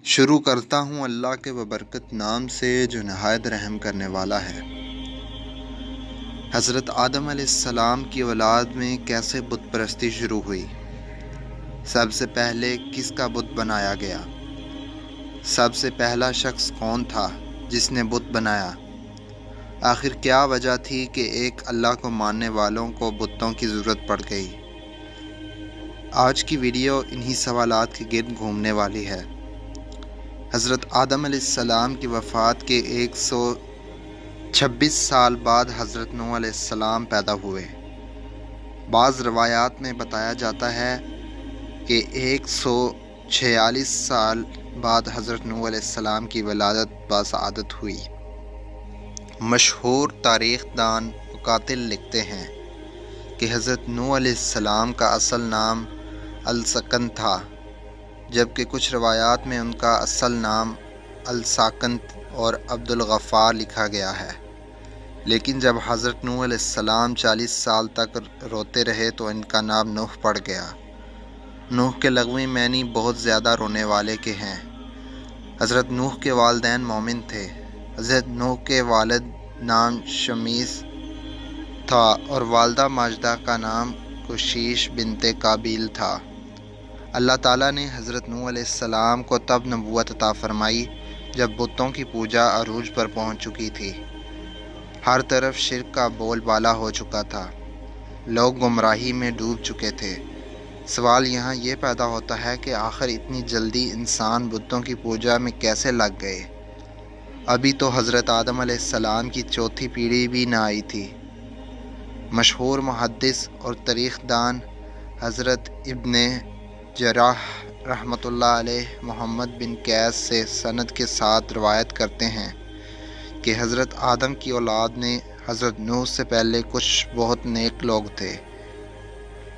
شروع کرتا ہوں اللہ کے ببرکت نام سے جو نہایت رحم کرنے والا ہے۔ حضرت آدم علیہ السلام کی اولاد میں کیسے بت پرستی شروع ہوئی؟ سب سے پہلے کس کا بت بنایا گیا؟ سب سے پہلا شخص کون تھا جس نے بت بنایا؟ آخر کیا وجہ تھی کہ ایک اللہ کو ماننے والوں کو بتوں کی ضرورت پڑ گئی؟ آج کی ویڈیو انہی سوالات کے گرد گھومنے والی ہے۔ حضرت آدم علیہ السلام کی وفات کے 126 سال بعد حضرت نوح علیہ السلام پیدا ہوئے۔ بعض روایات میں بتایا جاتا ہے کہ 146 سال بعد حضرت نوح علیہ السلام کی ولادت باسعادت ہوئی۔ مشہور تاریخ دان مقاتل لکھتے ہیں کہ حضرت نوح علیہ السلام کا اصل نام السکن تھا، جبکہ کچھ روایات میں ان کا اصل نام الساکنت اور عبدالغفار لکھا گیا ہے۔ لیکن جب حضرت نوح علیہ السلام 40 سال تک روتے رہے تو ان کا نام نوح پڑ گیا۔ نوح کے لغوی معنی بہت زیادہ رونے والے کے ہیں۔ حضرت نوح کے والدین مومن تھے۔ حضرت نوح کے والد نام شمیس تھا اور والدہ ماجدہ کا نام کشیش بنت قابیل تھا۔ اللہ تعالیٰ نے حضرت نوح علیہ السلام کو تب نبوت عطا فرمائی جب بتوں کی پوجا عروج پر پہنچ چکی تھی۔ ہر طرف شرک کا بول بالا ہو چکا تھا۔ لوگ گمراہی میں ڈوب چکے تھے۔ سوال یہاں یہ پیدا ہوتا ہے کہ آخر اتنی جلدی انسان بتوں کی پوجا میں کیسے لگ گئے؟ ابھی تو حضرت آدم علیہ السلام کی چوتھی پیڑھی بھی نہ آئی تھی۔ مشہور محدث اور تاریخ دان حضرت ابن جراح رحمۃ اللہ علیہ محمد بن قیس سے سند کے ساتھ روایت کرتے ہیں کہ حضرت آدم کی اولاد نے حضرت نوح سے پہلے کچھ بہت نیک لوگ تھے۔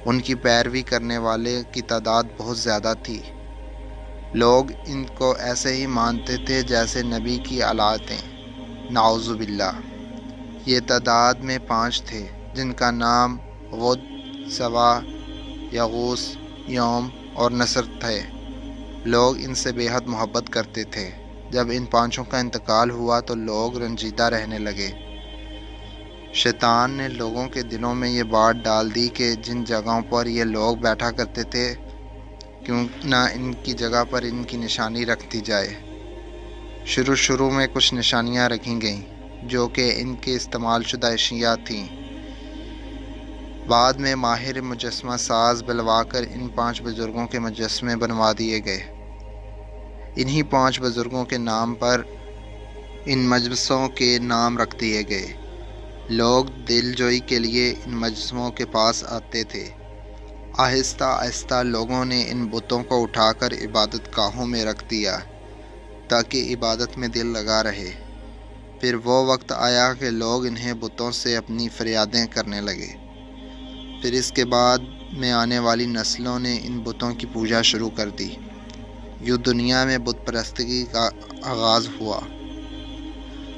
ان کی پیروی کرنے والے کی تعداد بہت زیادہ تھی۔ لوگ ان کو ایسے ہی مانتے تھے جیسے نبی کی اولادیں، نعوذ باللہ۔ یہ تعداد میں 5 تھے جن کا نام ود، سوا، یغوث، یوم اور نصر تھے۔ لوگ ان سے بے حد محبت کرتے تھے۔ جب ان 5 کا انتقال ہوا تو لوگ رنجیدہ رہنے لگے۔ شیطان نے لوگوں کے دلوں میں یہ بات ڈال دی کہ جن جگہوں پر یہ لوگ بیٹھا کرتے تھے کیوں نہ ان کی جگہ پر ان کی نشانی رکھ دی جائے۔ شروع میں کچھ نشانیاں رکھی گئیں جو کہ ان کے استعمال شدہ اشیاء تھیں۔ بعد میں ماہر مجسمہ ساز بلوا کر ان 5 بزرگوں کے مجسمے بنوا دیے گئے۔ انہی 5 بزرگوں کے نام پر ان مجسموں کے نام رکھ دیے گئے۔ لوگ دل جوئی کے لیے ان مجسموں کے پاس آتے تھے۔ آہستہ آہستہ لوگوں نے ان بتوں کو اٹھا کر عبادت گاہوں میں رکھ دیا تاکہ عبادت میں دل لگا رہے۔ پھر وہ وقت آیا کہ لوگ انہیں بتوں سے اپنی فریادیں کرنے لگے۔ پھر اس کے بعد میں آنے والی نسلوں نے ان بتوں کی پوجا شروع کر دی۔ یوں دنیا میں بت پرستگی کا آغاز ہوا۔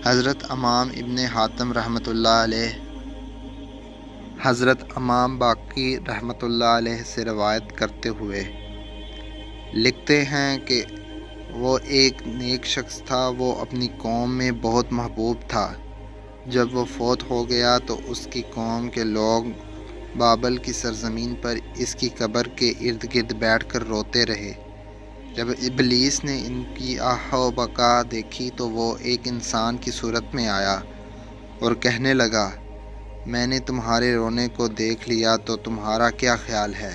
حضرت امام ابن حاتم رحمۃ اللہ علیہ، حضرت امام باقی رحمۃ اللہ علیہ سے روایت کرتے ہوئے لکھتے ہیں کہ وہ ایک نیک شخص تھا۔ وہ اپنی قوم میں بہت محبوب تھا۔ جب وہ فوت ہو گیا تو اس کی قوم کے لوگ بابل کی سرزمین پر اس کی قبر کے ارد گرد بیٹھ کر روتے رہے۔ جب ابلیس نے ان کی آہ و بکا دیکھی تو وہ ایک انسان کی صورت میں آیا اور کہنے لگا، میں نے تمہارے رونے کو دیکھ لیا تو تمہارا کیا خیال ہے؟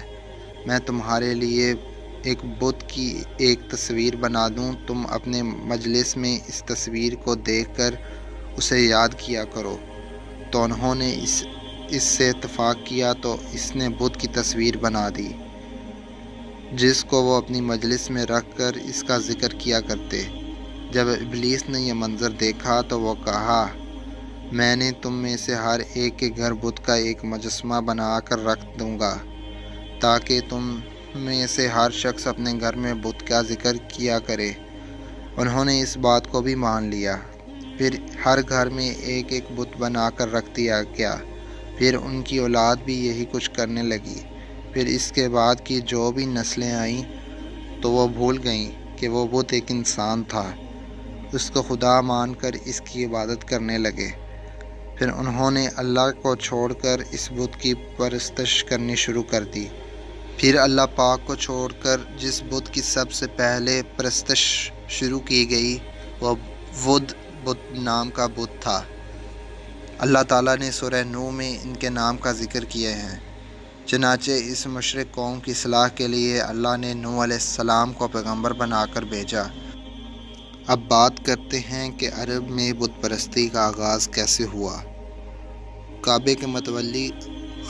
میں تمہارے لیے ایک بت کی ایک تصویر بنا دوں، تم اپنے مجلس میں اس تصویر کو دیکھ کر اسے یاد کیا کرو۔ تو انہوں نے اس سے اتفاق کیا تو اس نے بت کی تصویر بنا دی جس کو وہ اپنی مجلس میں رکھ کر اس کا ذکر کیا کرتے۔ جب ابلیس نے یہ منظر دیکھا تو وہ کہا، میں نے تم میں سے ہر ایک کے گھر بت کا ایک مجسمہ بنا کر رکھ دوں گا تاکہ تم میں سے ہر شخص اپنے گھر میں بت کا ذکر کیا کرے۔ انہوں نے اس بات کو بھی مان لیا۔ پھر ہر گھر میں ایک ایک بت بنا کر رکھ دیا گیا۔ پھر ان کی اولاد بھی یہی کچھ کرنے لگی۔ پھر اس کے بعد کی جو بھی نسلیں آئیں تو وہ بھول گئیں کہ وہ بت ایک انسان تھا۔ اس کو خدا مان کر اس کی عبادت کرنے لگے۔ پھر انہوں نے اللہ کو چھوڑ کر اس بت کی پرستش کرنی شروع کر دی۔ پھر اللہ پاک کو چھوڑ کر جس بت کی سب سے پہلے پرستش شروع کی گئی وہ ود بت نام کا بت تھا۔ اللہ تعالیٰ نے سورہ نوح میں ان کے نام کا ذکر کیے ہیں۔ چنانچہ اس مشرک قوم کی اصلاح کے لیے اللہ نے نوح علیہ السلام کو پیغمبر بنا کر بھیجا۔ اب بات کرتے ہیں کہ عرب میں بت پرستی کا آغاز کیسے ہوا۔ کعبے کے متولی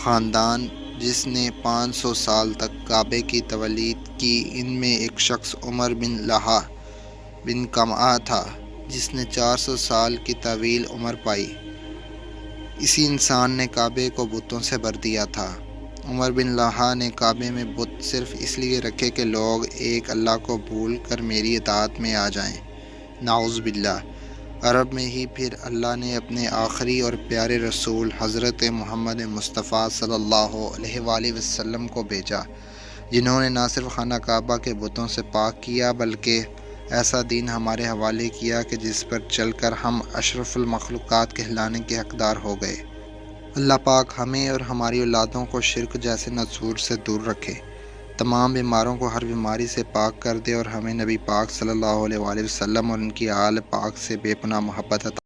خاندان جس نے 500 سال تک کعبے کی تولید کی، ان میں ایک شخص عمر بن لہا بن کمعہ تھا جس نے 400 سال کی طویل عمر پائی۔ اسی انسان نے کعبے کو بتوں سے بھر دیا تھا۔ عمر بن لہا نے کعبے میں بت صرف اس لیے رکھے کہ لوگ ایک اللہ کو بھول کر میری اطاعت میں آ جائیں۔ نعوذ باللہ۔ عرب میں ہی پھر اللہ نے اپنے آخری اور پیارے رسول حضرت محمد مصطفیٰ صلی اللہ علیہ وآلہ وسلم کو بھیجا، جنہوں نے نہ صرف خانہ کعبہ کے بتوں سے پاک کیا بلکہ ایسا دین ہمارے حوالے کیا کہ جس پر چل کر ہم اشرف المخلوقات کہلانے کے حقدار ہو گئے۔ اللہ پاک ہمیں اور ہماری اولادوں کو شرک جیسے نذور سے دور رکھے، تمام بیماروں کو ہر بیماری سے پاک کر دے اور ہمیں نبی پاک صلی اللہ علیہ وآلہ وسلم اور ان کی آل پاک سے بے پناہ محبت عطا